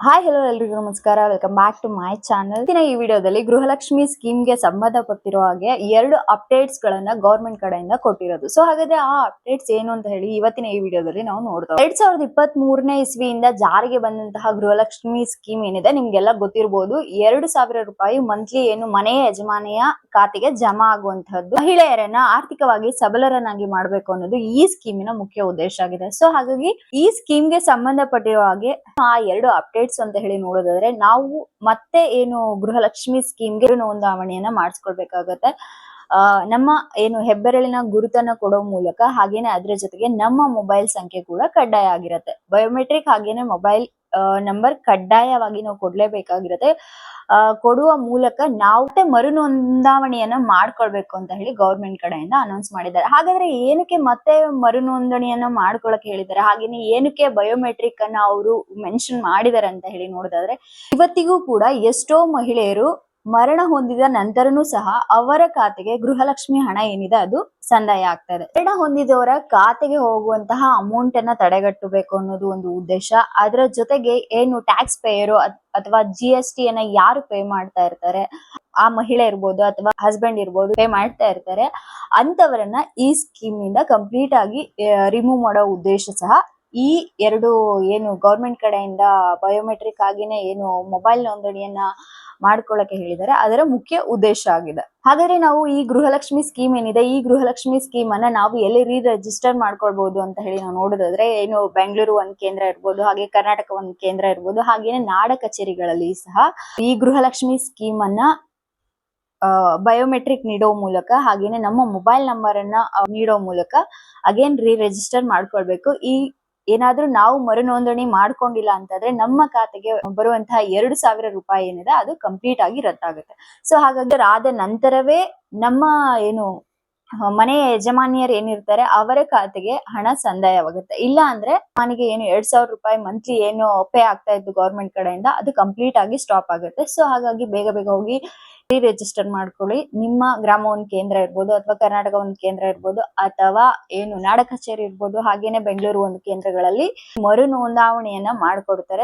Hi hello ಎಲ್ರಿಗೂ ನಮಸ್ಕಾರ. Welcome back to my channel. ಈ ವಿಡಿಯೋದಲ್ಲಿ ಗೃಹಲಕ್ಷ್ಮಿ ಸ್ಕೀಮ್ಗೆ ಸಂಬಂಧಪಟ್ಟಿರೋ ಹಾಗೆ 2 ಅಪ್ಡೇಟ್ಸ್ ಗಳನ್ನ ಗವರ್ಮೆಂಟ್ ಕಡೆಯಿಂದ ಕೊಟ್ಟಿರೋದು. ಸೊ ಹಾಗಾದ್ರೆ ಆ ಅಪ್ಡೇಟ್ಸ್ ಏನು ಅಂತ ಹೇಳಿ ಇವತ್ತಿನ ಈ ವಿಡಿಯೋದಲ್ಲಿ ನಾವು ನೋಡ್ತಾ 2023ನೇ ಇಸ್ವಿಯಿಂದ ಜಾರಿಗೆ ಬಂದಂತಹ ಗೃಹಲಕ್ಷ್ಮಿ ಸ್ಕೀಮ್ ಏನಿದೆ ನಿಮ್ಗೆಲ್ಲ ಗೊತ್ತಿರಬಹುದು. 2,000 ರೂಪಾಯಿ ಮಂತ್ಲಿ ಏನು ಮನೆಯ ಯಜಮಾನಿಯ ಖಾತೆಗೆ ಜಮಾ ಆಗುವಂತಹದ್ದು ಮಹಿಳೆಯರನ್ನ ಆರ್ಥಿಕವಾಗಿ ಸಬಲರನ್ನಾಗಿ ಮಾಡಬೇಕು ಅನ್ನೋದು ಈ ಸ್ಕೀಮಿನ ಮುಖ್ಯ ಉದ್ದೇಶ ಆಗಿದೆ. ಸೊ ಹಾಗಾಗಿ ಈ ಸ್ಕೀಮ್ಗೆ ಸಂಬಂಧಪಟ್ಟಿರೋ ಹಾಗೆ ಆ 2 ಅಪ್ಡೇಟ್ಸ್ ಅಂತ ಹೇಳಿ ನೋಡೋದಾದ್ರೆ, ನಾವು ಮತ್ತೆ ಏನು ಗೃಹಲಕ್ಷ್ಮಿ ಸ್ಕೀಮ್ಗೆ ನೋಂದಾವಣಿಯನ್ನ ಮಾಡಿಸ್ಕೊಳ್ಬೇಕಾಗತ್ತೆ. ನಮ್ಮ ಏನು ಹೆಬ್ಬೆರಳಿನ ಗುರುತನ್ನ ಕೊಡೋ ಮೂಲಕ, ಹಾಗೇನೆ ಅದ್ರ ಜೊತೆಗೆ ನಮ್ಮ ಮೊಬೈಲ್ ಸಂಖ್ಯೆ ಕೂಡ ಕಡ್ಡಾಯ ಆಗಿರುತ್ತೆ. ಬಯೋಮೆಟ್ರಿಕ್ ಹಾಗೇನೆ ಮೊಬೈಲ್ ನಂಬರ್ ಕಡ್ಡಾಯವಾಗಿ ನಾವು ಕೊಡ್ಲೇಬೇಕಾಗಿರುತ್ತೆ. ಕೊಡುವ ಮೂಲಕ ನಾವು ಮರು ನೋಂದಾವಣಿಯನ್ನ ಮಾಡ್ಕೊಳ್ಬೇಕು ಅಂತ ಹೇಳಿ ಗವರ್ಮೆಂಟ್ ಕಡೆಯಿಂದ ಅನೌನ್ಸ್ ಮಾಡಿದ್ದಾರೆ. ಹಾಗಾದ್ರೆ ಏನಕ್ಕೆ ಮತ್ತೆ ಮರು ನೋಂದಣಿಯನ್ನ ಮಾಡ್ಕೊಳಕ್ ಹೇಳಿದ್ದಾರೆ, ಹಾಗೇನೆ ಏನಕ್ಕೆ ಬಯೋಮೆಟ್ರಿಕ್ ಅನ್ನ ಅವರು ಮೆನ್ಷನ್ ಮಾಡಿದ್ದಾರೆ ಅಂತ ಹೇಳಿ ನೋಡೋದಾದ್ರೆ, ಇವತ್ತಿಗೂ ಕೂಡ ಎಷ್ಟೋ ಮಹಿಳೆಯರು ಮರಣ ಹೊಂದಿದ ನಂತರನೂ ಸಹ ಅವರ ಖಾತೆಗೆ ಗೃಹಲಕ್ಷ್ಮಿ ಹಣ ಏನಿದೆ ಅದು ಸಂದಾಯ ಆಗ್ತಾ ಇದೆ. ಮರಣ ಹೊಂದಿದವರ ಖಾತೆಗೆ ಹೋಗುವಂತಹ ಅಮೌಂಟ್ ಅನ್ನ ತಡೆಗಟ್ಟಬೇಕು ಅನ್ನೋದು ಒಂದು ಉದ್ದೇಶ. ಅದರ ಜೊತೆಗೆ ಏನು ಟ್ಯಾಕ್ಸ್ ಪೇಯರು ಅಥವಾ GST ಅನ್ನ ಯಾರು ಪೇ ಮಾಡ್ತಾ ಇರ್ತಾರೆ, ಆ ಮಹಿಳೆ ಇರ್ಬೋದು ಅಥವಾ ಹಸ್ಬೆಂಡ್ ಇರ್ಬೋದು, ಪೇ ಮಾಡ್ತಾ ಇರ್ತಾರೆ ಅಂತವರನ್ನ ಈ ಸ್ಕೀಮ್ ಇಂದ ಕಂಪ್ಲೀಟ್ ಆಗಿ ರಿಮೂವ್ ಮಾಡೋ ಉದ್ದೇಶ ಸಹ ಈ 2 ಏನು ಗವರ್ಮೆಂಟ್ ಕಡೆಯಿಂದ ಬಯೋಮೆಟ್ರಿಕ್ ಆಗಿನೇ ಏನು ಮೊಬೈಲ್ ನೋಂದಣಿಯನ್ನ ಮಾಡ್ಕೊಳ್ಳಕ್ಕೆ ಹೇಳಿದ್ದಾರೆ ಅದರ ಮುಖ್ಯ ಉದ್ದೇಶ ಆಗಿದೆ. ಹಾಗಾದ್ರೆ ನಾವು ಈ ಗೃಹಲಕ್ಷ್ಮಿ ಸ್ಕೀಮ್ ಏನಿದೆ, ಈ ಗೃಹಲಕ್ಷ್ಮಿ ಸ್ಕೀಮ್ ಅನ್ನ ನಾವು ಎಲ್ಲಿ ರಿಜಿಸ್ಟರ್ ಮಾಡ್ಕೊಳ್ಬಹುದು ಅಂತ ಹೇಳಿ ನಾವು ನೋಡೋದಾದ್ರೆ, ಏನು ಬೆಂಗಳೂರು ಒಂದ್ ಕೇಂದ್ರ ಇರ್ಬೋದು, ಹಾಗೆ ಕರ್ನಾಟಕ ಒಂದ್ ಕೇಂದ್ರ ಇರ್ಬೋದು, ಹಾಗೇನೆ ನಾಡ ಕಚೇರಿಗಳಲ್ಲಿ ಸಹ ಈ ಗೃಹಲಕ್ಷ್ಮಿ ಸ್ಕೀಮ್ ಅನ್ನ ಬಯೋಮೆಟ್ರಿಕ್ ನೀಡೋ ಮೂಲಕ, ಹಾಗೇನೆ ನಮ್ಮ ಮೊಬೈಲ್ ನಂಬರ್ ಅನ್ನ ನೀಡೋ ಮೂಲಕ ಅಗೇನ್ ರಿಜಿಸ್ಟರ್ ಮಾಡ್ಕೊಳ್ಬೇಕು. ಈ ಏನಾದ್ರೂ ನಾವು ಮರು ನೋಂದಣಿ ಮಾಡ್ಕೊಂಡಿಲ್ಲ ಅಂತಂದ್ರೆ ನಮ್ಮ ಖಾತೆಗೆ ಬರುವಂತಹ 2,000 ರೂಪಾಯಿ ಏನಿದೆ ಅದು ಕಂಪ್ಲೀಟ್ ಆಗಿ ರದ್ದಾಗುತ್ತೆ. ಸೊ ಹಾಗಾಗಿ ಆದ ನಂತರವೇ ನಮ್ಮ ಏನು ಮನೆಯ ಯಜಮಾನಿಯರು ಏನಿರ್ತಾರೆ ಅವರ ಖಾತೆಗೆ ಹಣ ಸಂದಾಯವಾಗುತ್ತೆ. ಇಲ್ಲ ಅಂದ್ರೆ ನನಗೆ ಏನು 2,000 ರೂಪಾಯಿ ಮಂತ್ಲಿ ಏನು ಪೇ ಆಗ್ತಾ ಇತ್ತು ಗವರ್ಮೆಂಟ್ ಕಡೆಯಿಂದ ಅದು ಕಂಪ್ಲೀಟ್ ಆಗಿ ಸ್ಟಾಪ್ ಆಗುತ್ತೆ. ಸೊ ಹಾಗಾಗಿ ಬೇಗ ಬೇಗ ಹೋಗಿ ರಿಜಿಸ್ಟರ್ ಮಾಡ್ಕೊಳ್ಳಿ. ನಿಮ್ಮ ಗ್ರಾಮ ಒಂದ್ ಕೇಂದ್ರ ಇರ್ಬೋದು ಅಥವಾ ಕರ್ನಾಟಕ ಒಂದ್ ಕೇಂದ್ರ ಇರ್ಬೋದು ಅಥವಾ ಏನು ನಾಡ ಕಚೇರಿ ಇರ್ಬೋದು, ಹಾಗೇನೆ ಬೆಂಗಳೂರು ಒಂದು ಕೇಂದ್ರಗಳಲ್ಲಿ ಮರು ನೋಂದಾವಣಿಯನ್ನ ಮಾಡ್ಕೊಡ್ತಾರೆ.